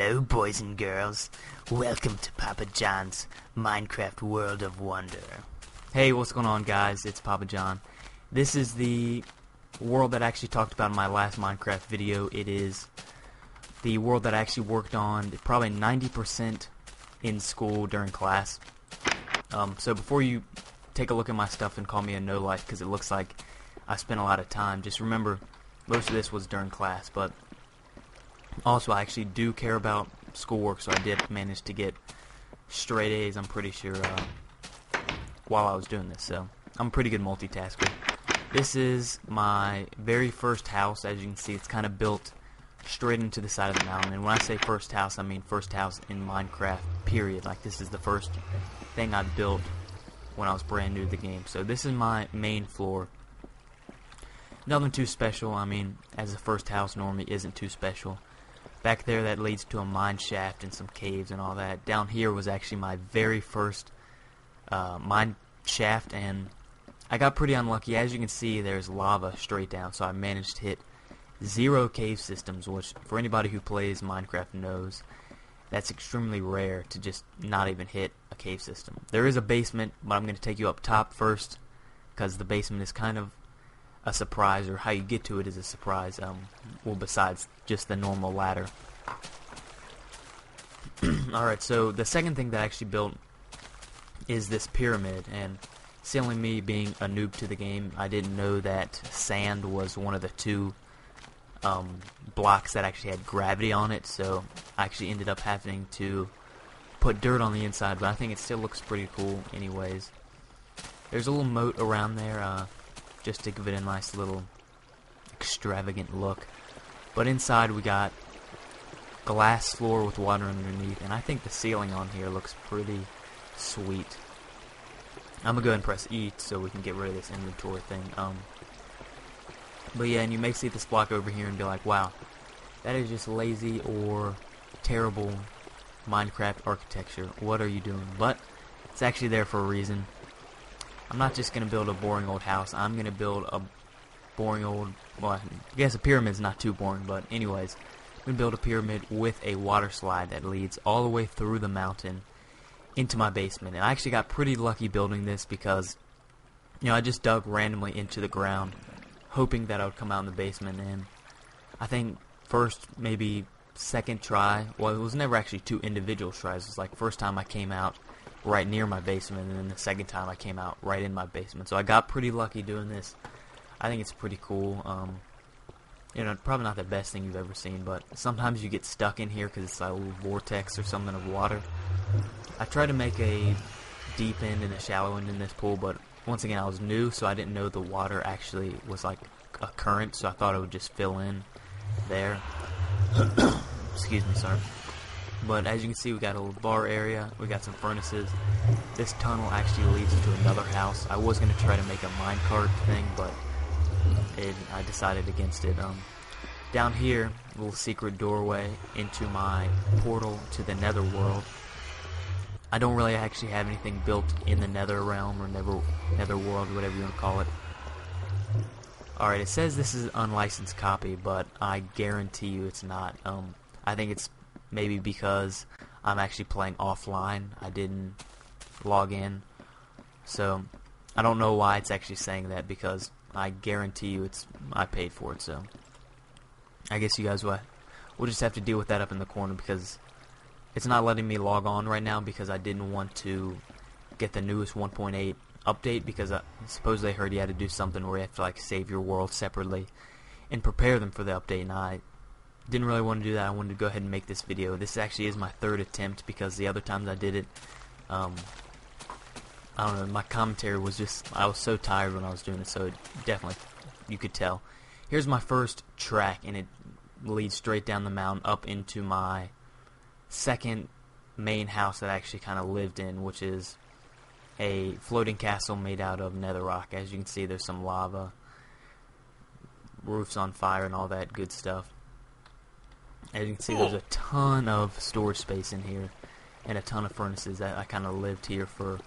Hello, boys and girls. Welcome to Papa John's Minecraft World of Wonder. Hey, what's going on, guys? It's Papa John. This is the world that I actually talked about in my last Minecraft video. It is the world that I actually worked on probably 90% in school during class. So before you take a look at my stuff and call me a no-life because it looks like I spent a lot of time, just remember most of this was during class. But also, I actually do care about schoolwork, so I did manage to get straight A's, I'm pretty sure, while I was doing this. So I'm a pretty good multitasker. This is my very first house. As you can see, it's kind of built straight into the side of the mountain. And when I say first house, I mean first house in Minecraft, period. Like, this is the first thing I built when I was brand new to the game. So this is my main floor. Nothing too special. I mean, as the first house normally isn't too special. Back there, that leads to a mine shaft and some caves and all that. Down here was actually my very first mine shaft, and I got pretty unlucky. As you can see, there's lava straight down, so I managed to hit 0 cave systems, which for anybody who plays Minecraft knows that's extremely rare to just not even hit a cave system. There is a basement, but I'm going to take you up top first because the basement is kind of a surprise, or how you get to it is a surprise, well, besides just the normal ladder. Alright, so the second thing that I actually built is this pyramid, and silly me being a noob to the game, I didn't know that sand was one of the two blocks that actually had gravity on it, so I actually ended up having to put dirt on the inside, but I think it still looks pretty cool anyways. There's a little moat around there, just to give it a nice little extravagant look. But inside we got glass floor with water underneath, and I think the ceiling on here looks pretty sweet. I'm gonna go ahead and press E so we can get rid of this inventory thing. But yeah, and you may see this block over here and be like, wow, that is just lazy or terrible Minecraft architecture. What are you doing? But it's actually there for a reason. I'm not just going to build a boring old house. I'm going to build a boring old, well, I guess a pyramid's not too boring, but anyways, I'm going to build a pyramid with a water slide that leads all the way through the mountain into my basement. And I actually got pretty lucky building this because, you know, I just dug randomly into the ground, hoping that I would come out in the basement. And I think first, maybe second try, well, it was never actually 2 individual tries. It was like first time I came out right near my basement, and then the second time I came out right in my basement. So I got pretty lucky doing this. I think it's pretty cool. You know, probably not the best thing you've ever seen, but sometimes you get stuck in here because it's like a little vortex or something of water. I tried to make a deep end and a shallow end in this pool, but once again, I was new, so I didn't know the water actually was like a current, so I thought it would just fill in there. Excuse me, sorry. But as you can see, we got a little bar area, we got some furnaces. This tunnel actually leads to another house. I was going to try to make a minecart thing, but I decided against it. Down here, a little secret doorway into my portal to the nether world. I don't really actually have anything built in the nether realm, or nether world, whatever you want to call it. Alright, it says this is an unlicensed copy, but I guarantee you it's not. I think it's maybe because I'm actually playing offline. I didn't log in, so I don't know why it's actually saying that, because I guarantee you I paid for it. So I guess you guys will just have to deal with that up in the corner, because it's not letting me log on right now because I didn't want to get the newest 1.8 update, because I supposedly heard you had to do something where you have to like save your world separately and prepare them for the update, and I didn't really want to do that. I wanted to go ahead and make this video. This actually is my 3rd attempt, because the other times I did it, I don't know, my commentary was just, I was so tired when I was doing it, so it definitely, you could tell. Here's my first track, and it leads straight down the mountain up into my second main house that I actually kind of lived in, which is a floating castle made out of netherrock. As you can see, there's some lava, roof's on fire, and all that good stuff. As you can see, there's a ton of storage space in here, and a ton of furnaces. That I kind of lived here for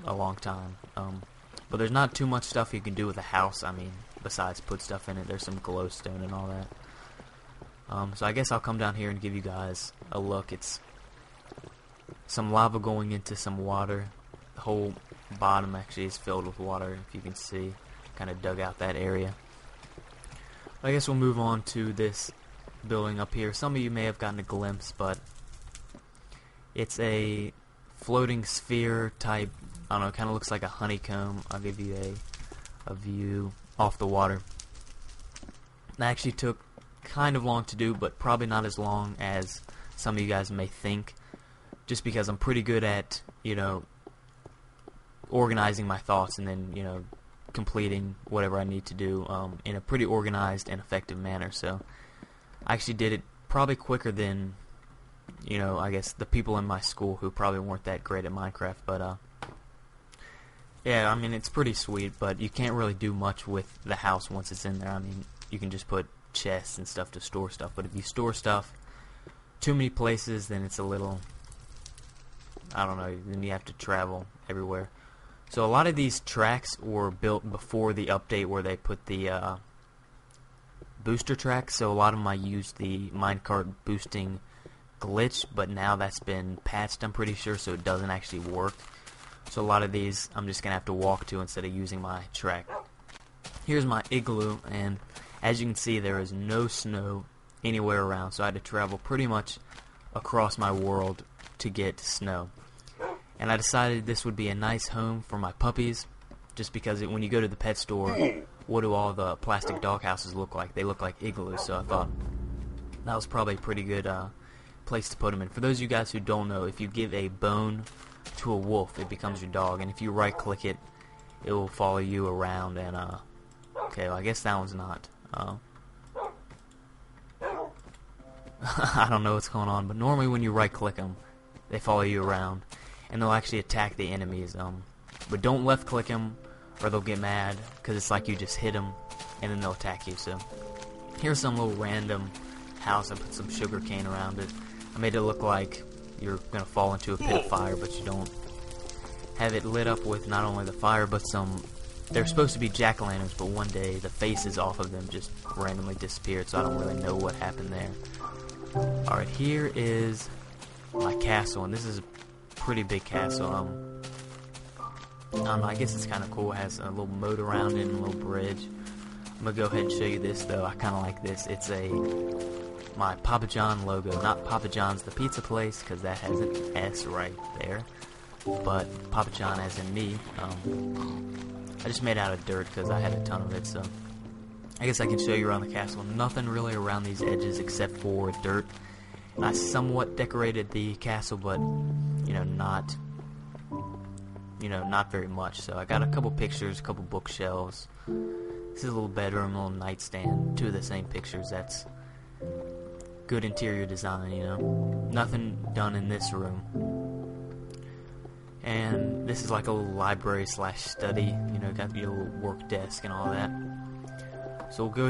a long time. But there's not too much stuff you can do with a house, I mean, besides put stuff in it. There's some glowstone and all that. So I guess I'll come down here and give you guys a look. It's some lava going into some water. The whole bottom actually is filled with water, if you can see. Kind of dug out that area. I guess we'll move on to this building up here. Some of you may have gotten a glimpse, but it's a floating sphere type. I don't know, it kind of looks like a honeycomb. I'll give you a view off the water. That actually took kind of long to do, but probably not as long as some of you guys may think, just because I'm pretty good at, you know, organizing my thoughts and then, you know, completing whatever I need to do in a pretty organized and effective manner. So I actually did it probably quicker than, you know, I guess the people in my school who probably weren't that great at Minecraft. But yeah, I mean, it's pretty sweet, but you can't really do much with the house once it's in there. I mean, you can just put chests and stuff to store stuff, but if you store stuff too many places, then it's a little, I don't know, then you have to travel everywhere. So a lot of these tracks were built before the update where they put the booster tracks, so a lot of them I used the minecart boosting glitch, but now that's been patched, I'm pretty sure, so it doesn't actually work. So a lot of these I'm just going to have to walk to instead of using my track. Here's my igloo, and as you can see, there is no snow anywhere around, so I had to travel pretty much across my world to get snow. And I decided this would be a nice home for my puppies, just because when you go to the pet store, what do all the plastic dog houses look like? They look like igloos, so I thought that was probably a pretty good place to put them in. For those of you guys who don't know, if you give a bone to a wolf, it becomes your dog, and if you right click it, it will follow you around. And okay, well, I guess that one's not. I don't know what's going on, but normally when you right click them, they follow you around and they'll actually attack the enemies. But don't left click them or they'll get mad, because it's like you just hit them and then they'll attack you. So here's some little random house. I put some sugar cane around it. I made it look like you're gonna fall into a pit of fire, but you don't. Have it lit up with not only the fire, but some, they're supposed to be jack-o'-lanterns, but one day the faces off of them just randomly disappeared, so I don't really know what happened there. Alright, here is my castle, and this is a pretty big castle. I don't know, I guess it's kind of cool. It has a little moat around it and a little bridge. I'm going to go ahead and show you this, though. I kind of like this. It's my Papa John logo. Not Papa John's the pizza place, because that has an S right there. But Papa John as in me. I just made it out of dirt because I had a ton of it, so I guess I can show you around the castle. Nothing really around these edges except for dirt. I somewhat decorated the castle, but not very much. So I got a couple pictures, a couple bookshelves. This is a little bedroom, a little nightstand. Two of the same pictures. That's good interior design, Nothing done in this room. And this is like a little library / study. Got your little work desk and all that. So we'll go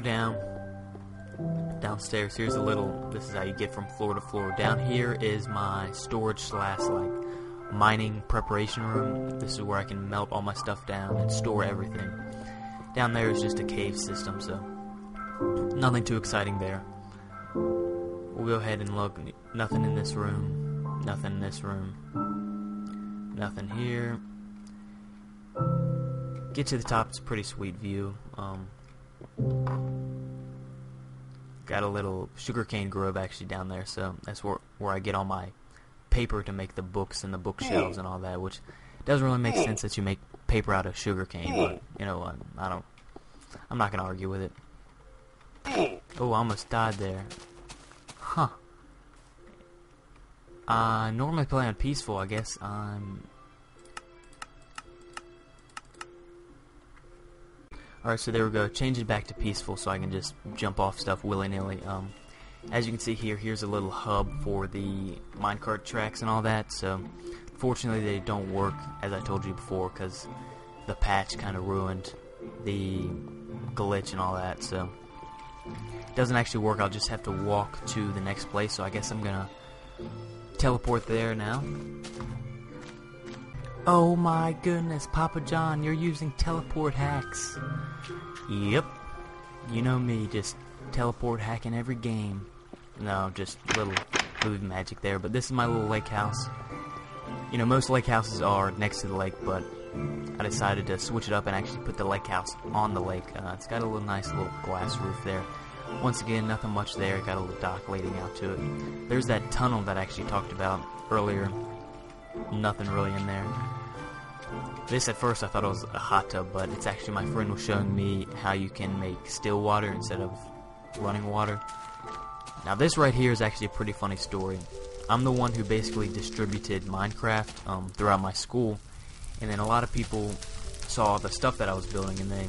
downstairs. Here's this is how you get from floor to floor. Down here is my storage / mining preparation room. This is where I can melt all my stuff down and store everything. Down there is just a cave system, so nothing too exciting there. We'll go ahead and look. Nothing in this room. Nothing in this room. Nothing here. Get to the top. It's a pretty sweet view. Got a little sugarcane grove actually down there, so that's where I get all my paper to make the books and the bookshelves and all that, which doesn't really make sense that you make paper out of sugarcane, but you know what, I'm not gonna argue with it. Oh, I almost died there. Huh. I normally play on peaceful. I guess I'm... Alright, so there we go. Change it back to peaceful so I can just jump off stuff willy-nilly. As you can see here, here's a little hub for the minecart tracks and all that. So, fortunately, they don't work, as I told you before, because the patch kind of ruined the glitch and all that. So, it doesn't actually work. I'll just have to walk to the next place. So, I guess I'm gonna teleport there now. Oh my goodness, Papa John, you're using teleport hacks. Yep. You know me, just teleport hacking every game. No, just little movie magic there. But this is my little lake house. You know, most lake houses are next to the lake, but I decided to switch it up and actually put the lake house on the lake. It's got a nice little glass roof there. Once again, nothing much there. Got a little dock leading out to it. There's that tunnel that I actually talked about earlier. Nothing really in there. This at first I thought it was a hot tub, but it's actually my friend was showing me how you can make still water instead of running water. Now this right here is actually a pretty funny story. I'm the one who basically distributed MineCraft throughout my school, and then a lot of people saw the stuff that I was building and they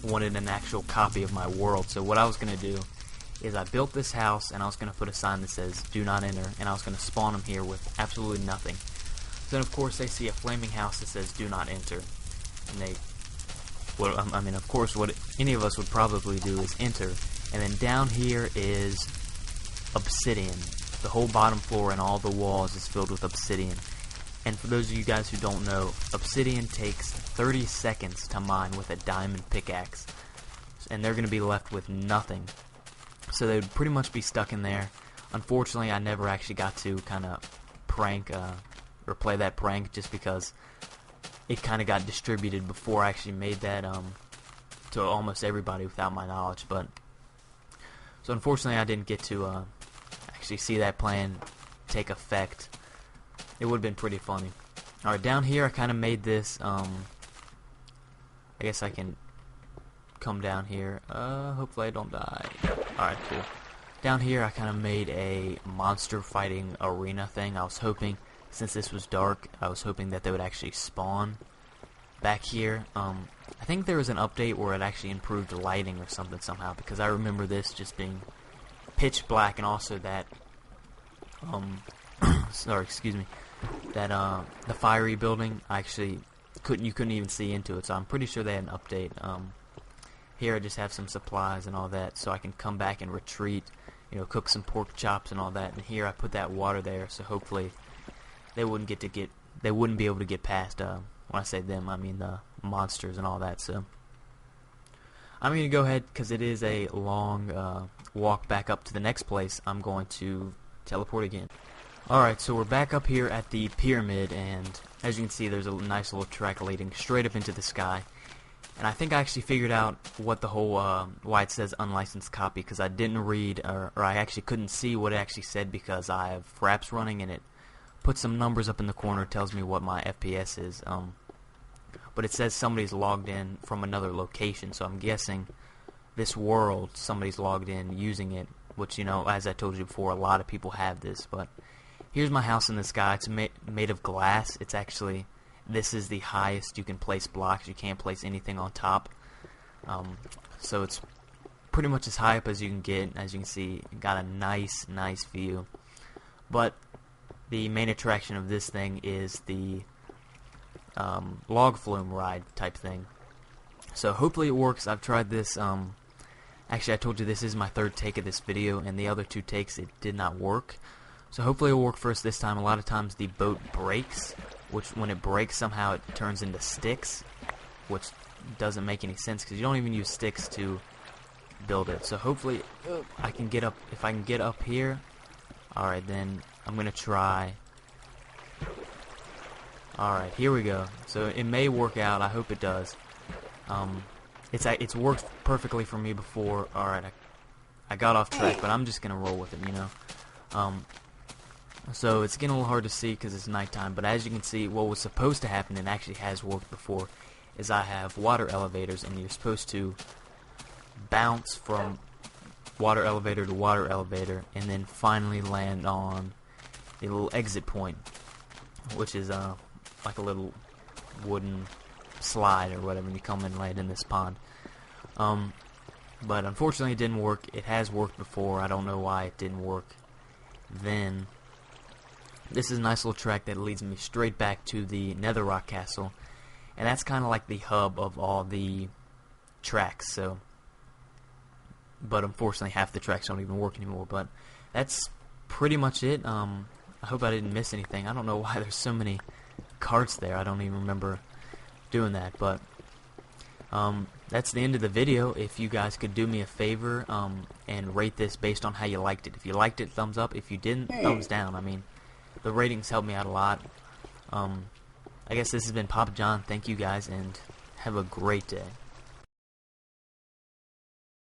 wanted an actual copy of my world. So what I was going to do is I built this house and I was going to put a sign that says do not enter, and I was going to spawn them here with absolutely nothing. Then of course they see a flaming house that says do not enter, and they, well, I mean of course what any of us would probably do is enter, and then down here is obsidian. The whole bottom floor and all the walls is filled with obsidian. And for those of you guys who don't know, obsidian takes 30 seconds to mine with a diamond pickaxe, and they're going to be left with nothing. So they would pretty much be stuck in there. Unfortunately, I never actually got to kind of prank or play that prank, just because it kind of got distributed before I actually made that to almost everybody without my knowledge. But so unfortunately, I didn't get to actually see that plan take effect. It would have been pretty funny. Alright, down here I kind of made this, I guess I can come down here. Hopefully I don't die. Alright, cool. Down here I kind of made a monster fighting arena thing. I was hoping, since this was dark, I was hoping that they would actually spawn back here. I think there was an update where it actually improved the lighting or something somehow, because I remember this just being pitch black, and also that sorry, excuse me, that the fiery building, I actually you couldn't even see into it. So I'm pretty sure they had an update. Here I just have some supplies and all that, so I can come back and retreat, you know, cook some pork chops and all that. And here I put that water there, so hopefully they wouldn't be able to get past. When I say them, I mean the monsters and all that. So I'm going to go ahead, because it is a long walk back up to the next place. I'm going to teleport again. Alright, so we're back up here at the pyramid, and as you can see, there's a nice little track leading straight up into the sky. And I think I actually figured out what the whole, why it says unlicensed copy, because I didn't read, or I actually couldn't see what it actually said, because I have Fraps running, and it puts some numbers up in the corner, tells me what my FPS is. But it says somebody's logged in from another location, so I'm guessing this world, somebody's logged in using it, which, you know, as I told you before, a lot of people have this. But here's my house in the sky. It's made of glass. It's actually, this is the highest you can place blocks. You can't place anything on top. So it's pretty much as high up as you can get. As you can see, got a nice view. But the main attraction of this thing is the log flume ride type thing. So hopefully it works. I've tried this. Actually, I told you this is my third take of this video, and the other two takes it did not work. So hopefully it'll work first this time. A lot of times the boat breaks, which when it breaks somehow it turns into sticks, which doesn't make any sense because you don't even use sticks to build it. So hopefully I can get up. If I can get up here, alright, then I'm gonna try. Alright, here we go. So it may work out. I hope it does. It's worked perfectly for me before. Alright, I got off track, but I'm just gonna roll with it, you know. So it's getting a little hard to see because it's nighttime, but as you can see, what was supposed to happen, and actually has worked before, is I have water elevators, and you're supposed to bounce from water elevator to water elevator, and then finally land on the little exit point, which is like a little wooden slide or whatever, and you come and land in this pond. But unfortunately it didn't work. It has worked before. I don't know why it didn't work then. This is a nice little track that leads me straight back to the Netherrock Castle, and that's kind of like the hub of all the tracks. So, but unfortunately half the tracks don't even work anymore. But that's pretty much it. I hope I didn't miss anything. I don't know why there's so many carts there. I don't even remember doing that. But that's the end of the video. If you guys could do me a favor and rate this based on how you liked it. If you liked it, thumbs up. If you didn't, thumbs down. I mean, the ratings help me out a lot. I guess this has been Papa John. Thank you guys, and have a great day.